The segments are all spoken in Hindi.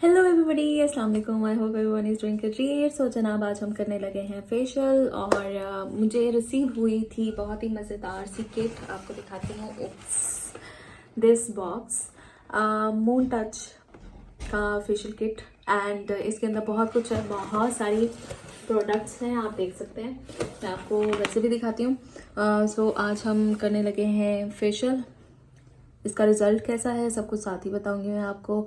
हेलो एवरीबॉडी, अस्सलाम वालेकुम। I hope everyone is doing great. So जनाब, आज हम करने लगे हैं फेशियल और मुझे रिसीव हुई थी बहुत ही मज़ेदार सी किट। आपको दिखाती हूँ। It's this box, moon touch का फेशियल किट एंड इसके अंदर बहुत कुछ है, बहुत सारी प्रोडक्ट्स हैं, आप देख सकते हैं। मैं आपको वैसे भी दिखाती हूँ। सो आज हम करने लगे हैं फेशियल। इसका रिजल्ट कैसा है सब कुछ साथ ही बताऊंगी मैं आपको।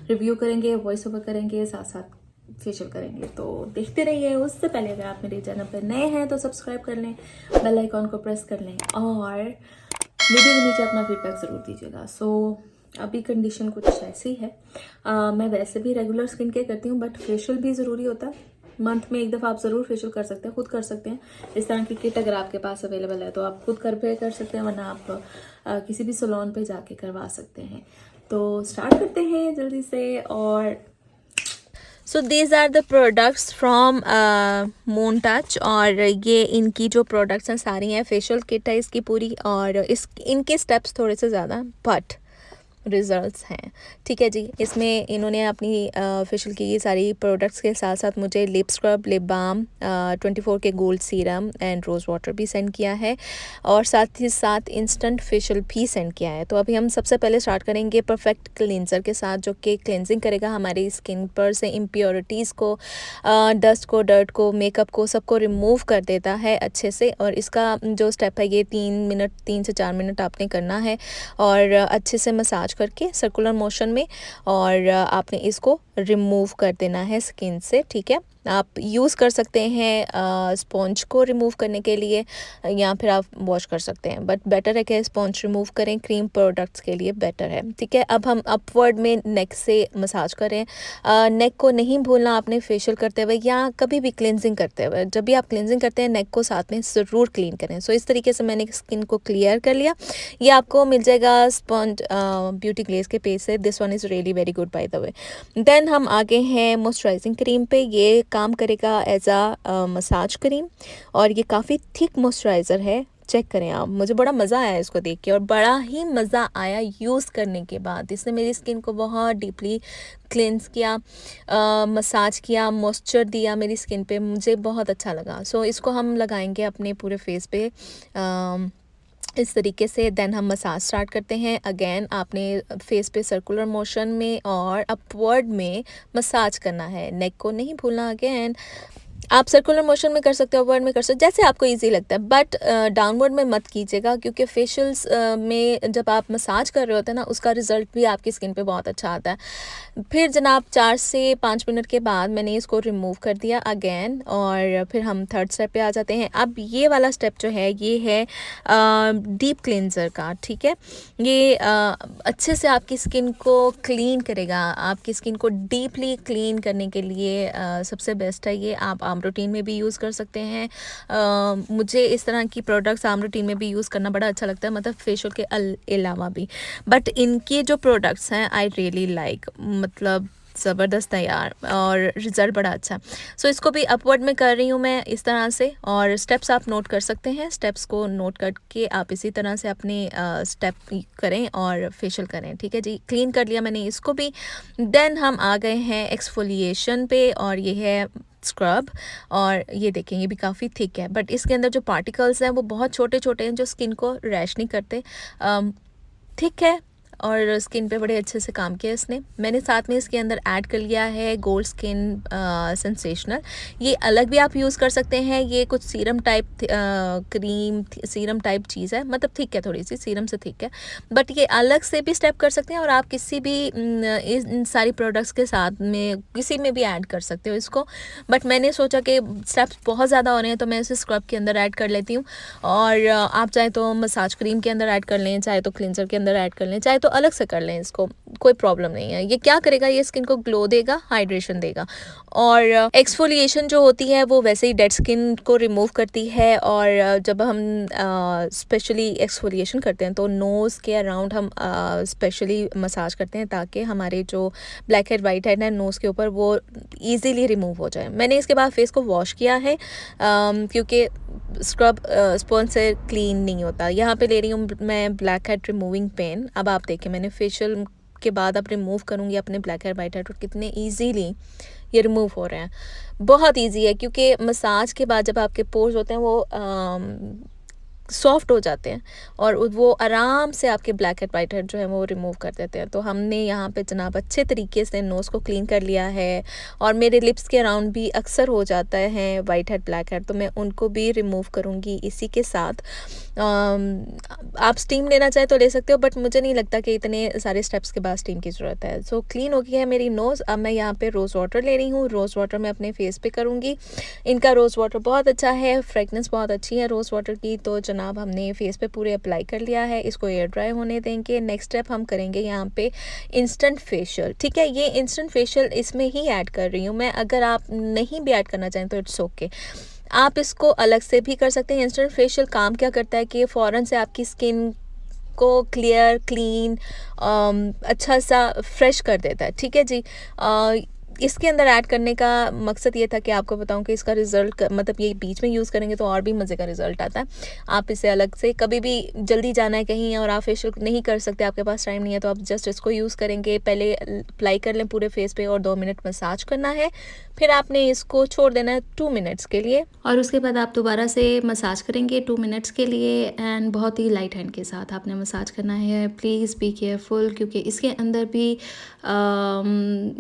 रिव्यू करेंगे, वॉइस ओवर करेंगे, साथ साथ फेशियल करेंगे, तो देखते रहिए। उससे पहले अगर आप मेरे चैनल पर नए हैं तो सब्सक्राइब कर लें, बेल आइकॉन को प्रेस कर लें और वीडियो के नीचे अपना फीडबैक ज़रूर दीजिएगा। सो अभी कंडीशन कुछ ऐसी है, मैं वैसे भी रेगुलर स्किन केयर करती हूँ, बट फेशियल भी ज़रूरी होता है। मंथ में एक दफ़ा आप ज़रूर फेशियल कर सकते हैं, खुद कर सकते हैं। इस तरह की किट अगर आपके पास अवेलेबल है तो आप खुद घर पे कर सकते हैं, वरना आप किसी भी सैलून पे जाके करवा सकते हैं। तो स्टार्ट करते हैं जल्दी से। और so these are the products from Moon Touch, और ये इनकी जो प्रोडक्ट्स हैं सारी हैं। फेशियल किट है इसकी पूरी, और इनके स्टेप्स थोड़े से ज़्यादा बट रिजल्ट्स हैं। ठीक है जी। इसमें इन्होंने अपनी फेशियल की सारी प्रोडक्ट्स के साथ साथ मुझे लिप स्क्रब, लिप बाम, 24 के gold serum and rose water भी सेंड किया है, और साथ ही साथ इंस्टेंट फेशियल भी सेंड किया है। तो अभी हम सबसे पहले स्टार्ट करेंगे परफेक्ट क्लींजर के साथ, जो कि क्लेंजिंग करेगा हमारी स्किन पर से इम्प्योरिटीज़ को, डस्ट को, डर्ट को, मेकअप को, सबको रिमूव कर देता है अच्छे से। और इसका जो स्टेप है ये 3 से 4 मिनट आपने करना है, और अच्छे से मसाज करके सर्कुलर मोशन में, और आपने इसको रिमूव कर देना है स्किन से। ठीक है, आप यूज़ कर सकते हैं स्पॉन्ज को रिमूव करने के लिए, या फिर आप वॉश कर सकते हैं, बट बेटर है कि स्पॉन्ज रिमूव करें, क्रीम प्रोडक्ट्स के लिए बेटर है। ठीक है, अब हम अपवर्ड में नेक से मसाज करें। नेक को नहीं भूलना आपने फेशियल करते हुए या कभी भी क्लिनजिंग करते हुए। जब भी आप क्लिनजिंग करते हैं नेक को साथ में ज़रूर क्लीन करें। सो इस तरीके से मैंने स्किन को क्लियर कर लिया। ये आपको मिल जाएगा स्पॉन्ज ब्यूटी ग्लेज के पेज से। This one is really very good by the way. Then हम आगे हैं मॉइस्चराइजिंग क्रीम पे। ये काम करेगा एज आ मसाज क्रीम, और ये काफ़ी थिक मॉइस्चराइज़र है। चेक करें आप, मुझे बड़ा मज़ा आया इसको देख के, और बड़ा ही मज़ा आया यूज़ करने के बाद। इसने मेरी स्किन को बहुत डीपली क्लेंस किया, मसाज किया, मॉइस्चर दिया मेरी स्किन पे, मुझे बहुत अच्छा लगा। सो इसको हम लगाएंगे अपने पूरे फेस पे इस तरीके से। देन हम मसाज स्टार्ट करते हैं। अगेन आपने फेस पे सर्कुलर मोशन में और अपवर्ड में मसाज करना है, नेक को नहीं भूलना। अगेन आप सर्कुलर मोशन में कर सकते हो, अपवर्ड में कर सकते हो, जैसे आपको इजी लगता है, बट डाउनवर्ड में मत कीजिएगा, क्योंकि फेशियल्स में जब आप मसाज कर रहे होते हैं ना, उसका रिजल्ट भी आपकी स्किन पे बहुत अच्छा आता है। फिर जनाब 4 से 5 मिनट के बाद मैंने इसको रिमूव कर दिया अगेन, और फिर हम थर्ड स्टेप पे आ जाते हैं। अब ये वाला स्टेप जो है ये है डीप क्लेंजर का। ठीक है, ये अच्छे से आपकी स्किन को क्लीन करेगा। आपकी स्किन को डीपली क्लीन करने के लिए सबसे बेस्ट है ये। आप आम रूटीन में भी यूज़ कर सकते हैं। मुझे इस तरह की प्रोडक्ट्स आम रूटीन में भी यूज़ करना बड़ा अच्छा लगता है, मतलब फेशियल के अलावा भी। बट इनके जो प्रोडक्ट्स हैं आई रियली लाइक, मतलब ज़बरदस्त है यार, और रिज़ल्ट बड़ा अच्छा है। सो इसको भी अपवर्ड में कर रही हूँ मैं इस तरह से, और स्टेप्स आप नोट कर सकते हैं। स्टेप्स को नोट करके आप इसी तरह से अपने स्टेप करें और फेशियल करें। ठीक है जी, क्लीन कर लिया मैंने इसको भी। देन हम आ गए हैं एक्सफोलिएशन पे, और ये है स्क्रब। और ये देखें, ये भी काफ़ी थिक है, बट इसके अंदर जो पार्टिकल्स हैं वो बहुत छोटे छोटे हैं, जो स्किन को रैश नहीं करते। थिक है, और स्किन पे बड़े अच्छे से काम किया इसने। मैंने साथ में इसके अंदर ऐड कर लिया है गोल्ड स्किन सेंसेशनल। ये अलग भी आप यूज़ कर सकते हैं। ये कुछ serum type cream serum type चीज़ है, मतलब थिक है, थोड़ी सी सीरम से थिक है, बट ये अलग से भी स्टेप कर सकते हैं, और आप किसी भी इन सारी प्रोडक्ट्स के साथ में किसी में भी ऐड कर सकते हो इसको। बट मैंने सोचा कि स्टेप्स बहुत ज़्यादा हो रहे हैं, तो मैं इसे स्क्रब के अंदर ऐड कर लेती हूँ। और आप चाहे तो मसाज क्रीम के अंदर ऐड कर लें, चाहे तो क्लिनजर के अंदर ऐड कर लें, चाहे तो अलग से कर लें, इसको कोई प्रॉब्लम नहीं है। ये क्या करेगा, ये स्किन को ग्लो देगा, हाइड्रेशन देगा। और एक्सफोलिएशन जो होती है वो वैसे ही डेड स्किन को रिमूव करती है। और जब हम स्पेशली एक्सफोलिएशन करते हैं तो नोज़ के अराउंड हम स्पेशली मसाज करते हैं, ताकि हमारे जो ब्लैक हेड वाइट हेड है नोज़ के ऊपर वो ईजीली रिमूव हो जाए। मैंने इसके बाद फेस को वॉश किया है, क्योंकि स्क्रब स्पॉन्ज से क्लीन नहीं होता। यहाँ पे ले रही हूँ मैं ब्लैक हेड रिमूविंग पेन। अब आप देखें, मैंने फेशियल के बाद अब रिमूव करूँगी अपने ब्लैक हेड वाइट हेड, और कितने ईजीली ये रिमूव हो रहे हैं। बहुत ईजी है, क्योंकि मसाज के बाद जब आपके पोर्स होते हैं वो सॉफ्ट हो जाते हैं और वो आराम से आपके ब्लैक हेड वाइट हेड जो है वो रिमूव कर देते हैं। तो हमने यहाँ पे जनाब अच्छे तरीके से नोज़ को क्लीन कर लिया है, और मेरे लिप्स के अराउंड भी अक्सर हो जाता है वाइट हेड ब्लैक हेड, तो मैं उनको भी रिमूव करूँगी इसी के साथ। आप स्टीम लेना चाहे तो ले सकते हो, बट मुझे नहीं लगता कि इतने सारे स्टेप्स के बाद स्टीम की ज़रूरत है। सो क्लीन हो गई है मेरी नोज़। अब मैं यहाँ पे रोज़ वाटर ले रही हूँ। रोज़ वाटर मैं अपने फेस पे करूँगी। इनका रोज़ वाटर बहुत अच्छा है, फ्रेगनेंस बहुत अच्छी है रोज़ वाटर की। तो जनाब हमने फेस पे पूरे अप्लाई कर लिया है, इसको एयर ड्राई होने देंगे। नेक्स्ट स्टेप हम करेंगे यहाँ पे इंस्टेंट फेशियल। ठीक है, ये इंस्टेंट फेशियल इसमें ही ऐड कर रही हूँ मैं। अगर आप नहीं भी ऐड करना चाहें तो इट्स ओके, आप इसको अलग से भी कर सकते हैं। इंस्टेंट फेशियल काम क्या करता है कि फ़ौरन से आपकी स्किन को क्लियर, क्लीन, अच्छा सा फ्रेश कर देता है। ठीक है जी। इसके अंदर ऐड करने का मकसद ये था कि आपको बताऊं कि इसका रिज़ल्ट, मतलब ये बीच में यूज़ करेंगे तो और भी मज़े का रिज़ल्ट आता है। आप इसे अलग से, कभी भी जल्दी जाना है कहीं और आप फेशियल नहीं कर सकते, आपके पास टाइम नहीं है, तो आप जस्ट इसको यूज़ करेंगे। पहले अप्लाई कर लें पूरे फेस पे और 2 मिनट मसाज करना है। फिर आपने इसको छोड़ देना है 2 मिनट्स के लिए, और उसके बाद आप दोबारा से मसाज करेंगे 2 मिनट्स के लिए। एंड बहुत ही लाइट हैंड के साथ आपने मसाज करना है। प्लीज़ बी केयरफुल, क्योंकि इसके अंदर भी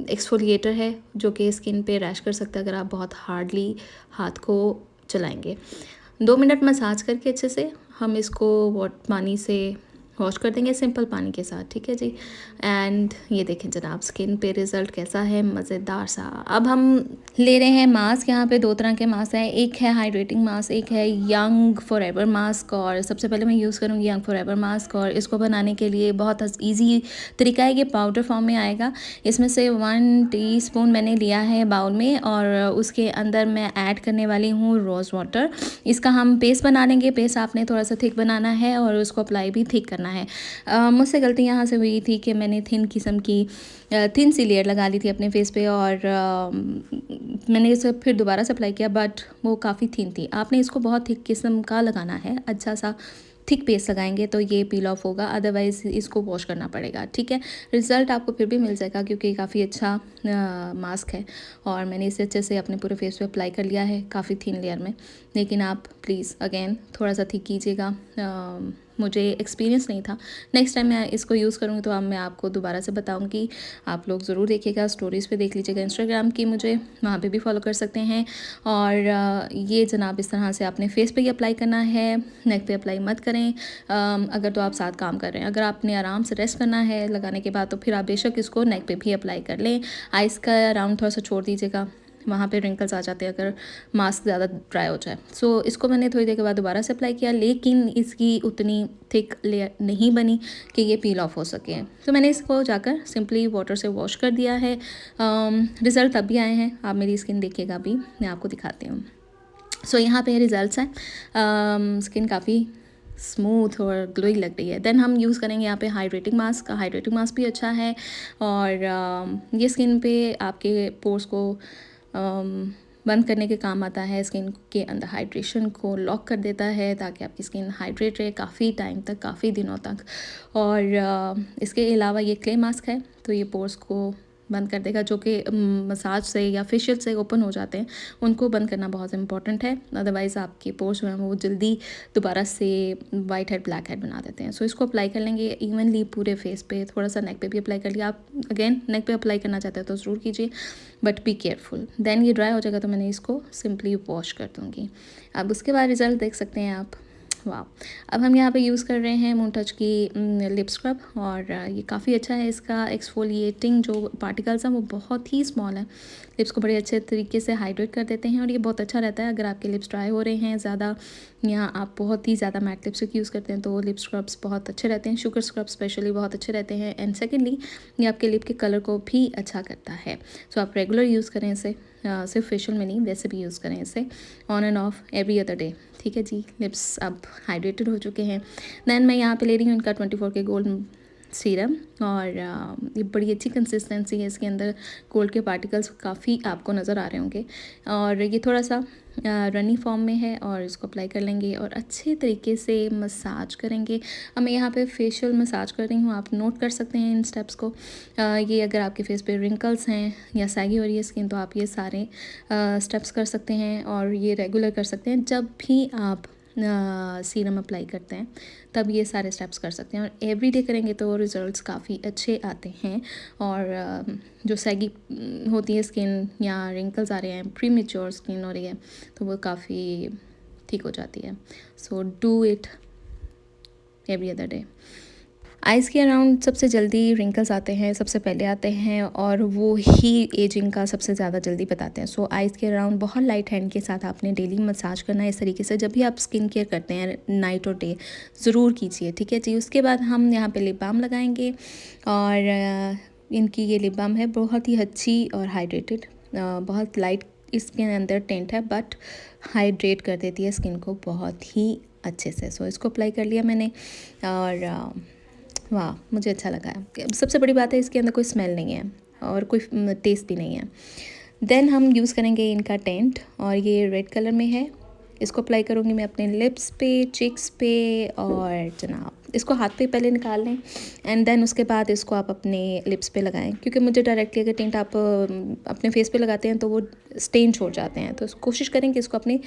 एक्सफोलिएटर है जो कि स्किन पे रैश कर सकता है अगर आप बहुत हार्डली हाथ को चलाएंगे। 2 मिनट मसाज करके अच्छे से हम इसको पानी से वॉश कर देंगे, सिंपल पानी के साथ। ठीक है जी। एंड ये देखें जनाब स्किन पे रिज़ल्ट कैसा है, मज़ेदार सा। अब हम ले रहे हैं मास्क। यहाँ पे 2 तरह के मास्क हैं, एक है हाइड्रेटिंग मास्क, एक है यंग फॉरएवर मास्क। और सबसे पहले मैं यूज़ करूँगी यंग फॉरएवर मास्क, और इसको बनाने के लिए बहुत ईजी तरीका है। ये पाउडर फॉर्म में आएगा। इसमें से 1 टीस्पून मैंने लिया है बाउल में, और उसके अंदर मैं ऐड करने वाली हूँ रोज़ वाटर। इसका हम पेस्ट बना लेंगे। पेस्ट आपने थोड़ा सा थिक बनाना है और उसको अप्लाई भी थिक करना है। मुझसे गलती यहाँ से हुई थी कि मैंने थिन किस्म की थिन सी लेयर लगा ली थी अपने फेस पे, और मैंने इसे फिर दोबारा से अप्लाई किया, बट वो काफ़ी थिन थी। आपने इसको बहुत थिक किस्म का लगाना है, अच्छा सा थिक पेस्ट लगाएंगे तो ये पील ऑफ होगा, अदरवाइज़ इसको वॉश करना पड़ेगा। ठीक है, रिज़ल्ट आपको फिर भी मिल जाएगा क्योंकि काफ़ी अच्छा मास्क है, और मैंने इसे अच्छे से अपने पूरे फेस पे अप्लाई कर लिया है काफ़ी थिन लेयर में। लेकिन आप प्लीज़ अगेन थोड़ा सा थिक कीजिएगा। मुझे एक्सपीरियंस नहीं था, नेक्स्ट टाइम मैं इसको यूज़ करूँगी तो अब मैं आपको दोबारा से बताऊँगी। आप लोग ज़रूर देखिएगा, स्टोरीज़ पे देख लीजिएगा इंस्टाग्राम की, मुझे वहाँ पे भी फॉलो कर सकते हैं। और ये जनाब इस तरह से आपने फेस पे ही अप्लाई करना है, नेक पे अप्लाई मत करें अगर तो आप साथ काम कर रहे हैं। अगर आपने आराम से रेस्ट करना है लगाने के बाद तो फिर आप बेशक इसको नेक पे भी अप्लाई कर लें। आइस का राउंड थोड़ा सा छोड़ दीजिएगा, वहाँ पे रिंकल्स आ जाते हैं अगर मास्क ज़्यादा ड्राई हो जाए। सो इसको मैंने थोड़ी देर के बाद दोबारा से अप्लाई किया, लेकिन इसकी उतनी थिक लेयर नहीं बनी कि ये पील ऑफ हो सके। तो मैंने इसको जाकर सिंपली वाटर से वॉश कर दिया है। रिज़ल्ट तब भी आए हैं, आप मेरी स्किन देखिएगा अभी मैं आपको दिखाती हूँ। सो यहाँ पे रिज़ल्ट्स हैं, स्किन काफ़ी स्मूथ और ग्लोई लग रही है। देन हम यूज़ करेंगे यहाँ पे हाइड्रेटिंग मास्क। हाइड्रेटिंग मास्क भी अच्छा है, और ये स्किन पे आपके पोर्स को बंद करने के काम आता है। स्किन के अंदर हाइड्रेशन को लॉक कर देता है ताकि आपकी स्किन हाइड्रेट रहे काफ़ी टाइम तक, काफ़ी दिनों तक। और इसके अलावा ये क्ले मास्क है, तो ये पोर्स को बंद कर देगा, जो कि मसाज से या फेशियल से ओपन हो जाते हैं, उनको बंद करना बहुत इंपॉर्टेंट है। अदरवाइज़ आपके पोर्स जो हैं वो जल्दी दोबारा से वाइट हेड ब्लैक हेड बना देते हैं। सो इसको अप्लाई कर लेंगे इवनली पूरे फेस पे, थोड़ा सा नेक पे भी अप्लाई कर लिया। आप अगेन नेक पे अप्लाई करना चाहते हैं तो ज़रूर कीजिए, बट बी केयरफुल। देन ये ड्राई हो जाएगा तो मैंने इसको सिंपली वॉश कर दूँगी। अब उसके बाद रिज़ल्ट देख सकते हैं आप। वाह। अब हम यहाँ पे यूज़ कर रहे हैं मून टच की लिप स्क्रब, और ये काफ़ी अच्छा है। इसका एक्सफोलिएटिंग जो पार्टिकल्स हैं वो बहुत ही स्मॉल है, लिप्स को बड़े अच्छे तरीके से हाइड्रेट कर देते हैं, और ये बहुत अच्छा रहता है अगर आपके लिप्स ड्राई हो रहे हैं ज़्यादा, या आप बहुत ही ज़्यादा मैट लिपस्टिक यूज़ करते हैं तो लिप स्क्रब्स बहुत अच्छे रहते हैं। शुगर स्क्रब स्पेशली बहुत अच्छे रहते हैं। एंड सेकेंडली ये आपके लिप के कलर को भी अच्छा करता है। सो आप रेगुलर यूज़ करें इसे, सिर्फ फेशियल में नहीं वैसे भी यूज़ करें इसे, on end of every other day. ठीक है जी, लिप्स अब हाइड्रेटेड हो चुके हैं। दैन मैं यहाँ पे ले रही हूँ इनका 24K गोल्ड सीरम। और ये बड़ी अच्छी कंसिस्टेंसी है इसके अंदर, गोल्ड के पार्टिकल्स काफ़ी आपको नज़र आ रहे होंगे। और ये थोड़ा सा रनी फॉर्म में है और इसको अप्लाई कर लेंगे और अच्छे तरीके से मसाज करेंगे। अब मैं यहाँ पे फेशियल मसाज कर रही हूँ, आप नोट कर सकते हैं इन स्टेप्स को। ये अगर आपके फेस पे रिंकल्स हैं या सैगी हो रही है स्किन, तो आप ये सारे स्टेप्स कर सकते हैं और ये रेगुलर कर सकते हैं। जब भी आप सीरम अप्लाई करते हैं तब ये सारे स्टेप्स कर सकते हैं और एवरी डे करेंगे तो रिज़ल्ट्स काफ़ी अच्छे आते हैं। और जो सैगी होती है स्किन या रिंकल्स आ रहे हैं, प्री मेच्योर स्किन हो रही है, तो वो काफ़ी ठीक हो जाती है। So do it every other day. Eyes के अराउंड सबसे जल्दी रिंकल्स आते हैं, सबसे पहले आते हैं और वो ही एजिंग का सबसे ज़्यादा जल्दी बताते हैं। सो आइज़ के अराउंड बहुत लाइट हैंड के साथ आपने डेली मसाज करना है इस तरीके से। जब भी आप स्किन केयर करते हैं नाइट और डे ज़रूर कीजिए, ठीक है जी। उसके बाद हम यहाँ पे लिप बाम लगाएंगे और इनकी ये लिप बाम है बहुत ही अच्छी और हाइड्रेटेड, बहुत लाइट इसके अंदर टेंट है बट हाइड्रेट कर देती है स्किन को बहुत ही अच्छे से। सो इसको अप्लाई कर लिया मैंने और वाह, मुझे अच्छा लगा है। सबसे बड़ी बात है इसके अंदर कोई स्मेल नहीं है और कोई टेस्ट भी नहीं है। देन हम यूज़ करेंगे इनका टेंट और ये रेड कलर में है। इसको अप्लाई करूँगी मैं अपने लिप्स पे, चिक्स पे और जनाब इसको हाथ पे पहले निकाल लें एंड देन उसके बाद इसको आप अपने लिप्स पे लगाएं, क्योंकि मुझे डायरेक्टली अगर टेंट आप अपने फेस पे लगाते हैं तो वो स्टेन छोड़ जाते हैं। तो कोशिश करें कि इसको अपने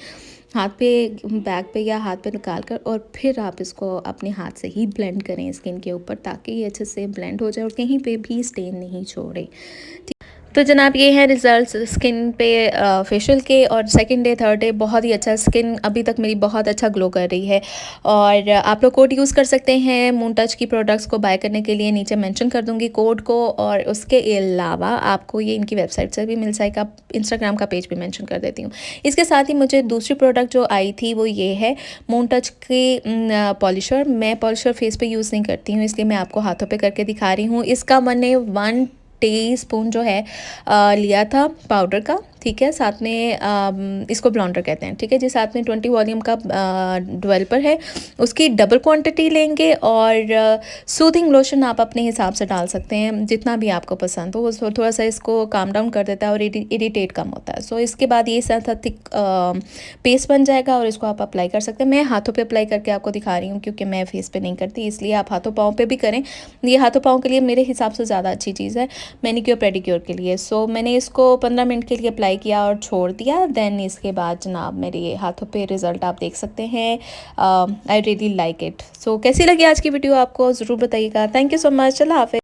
हाथ पे, बैक पे या हाथ पे निकाल कर और फिर आप इसको अपने हाथ से ही ब्लेंड करें स्किन के ऊपर, ताकि ये अच्छे से ब्लेंड हो जाए और कहीं पे भी स्टेन नहीं छोड़े। तो जनाब ये हैं रिज़ल्ट्स स्किन पे फेशियल के। और सेकंड डे थर्ड डे बहुत ही अच्छा, स्किन अभी तक मेरी बहुत अच्छा ग्लो कर रही है। और आप लोग कोड यूज़ कर सकते हैं मून टच की प्रोडक्ट्स को बाय करने के लिए, नीचे मेंशन कर दूंगी कोड को। और उसके अलावा आपको ये इनकी वेबसाइट से भी मिल जाएगा, इंस्टाग्राम का पेज भी मेंशन कर देती हूँ। इसके साथ ही मुझे दूसरी प्रोडक्ट जो आई थी वो ये है मून टच की पॉलिशर। मैं पॉलिशर फेस पे यूज़ नहीं करती हूँ, इसलिए मैं आपको हाथों पे करके दिखा रही हूँ। इसका मैंने 1 टीस्पून जो है लिया था पाउडर का, ठीक है। साथ में इसको ब्लॉन्डर कहते हैं, ठीक है जी। साथ में 20 वॉल्यूम का डेवलपर है, उसकी डबल क्वांटिटी लेंगे। और सूथिंग लोशन आप अपने हिसाब से डाल सकते हैं जितना भी आपको पसंद हो, वो थोड़ा सा इसको काम डाउन कर देता है और इरिटेट कम होता है। सो इसके बाद ये साथ थिक पेस्ट बन जाएगा और इसको आप अप्लाई कर सकते हैं। मैं हाथों पे अप्लाई करके आपको दिखा रही हूँ क्योंकि मैं फेस पे नहीं करती, इसलिए आप हाथों पाँव पे भी करें। ये हाथों पाँव के लिए मेरे हिसाब से ज़्यादा अच्छी चीज़ है मैनिक्योर पेडिक्योर के लिए। सो मैंने इसको 15 मिनट के लिए अप्लाई किया और छोड़ दिया। देन इसके बाद जनाब मेरे हाथों पे रिज़ल्ट आप देख सकते हैं। I really like it. So कैसी लगी आज की वीडियो आपको ज़रूर बताइएगा। Thank you so much. चला हाफ़िज़।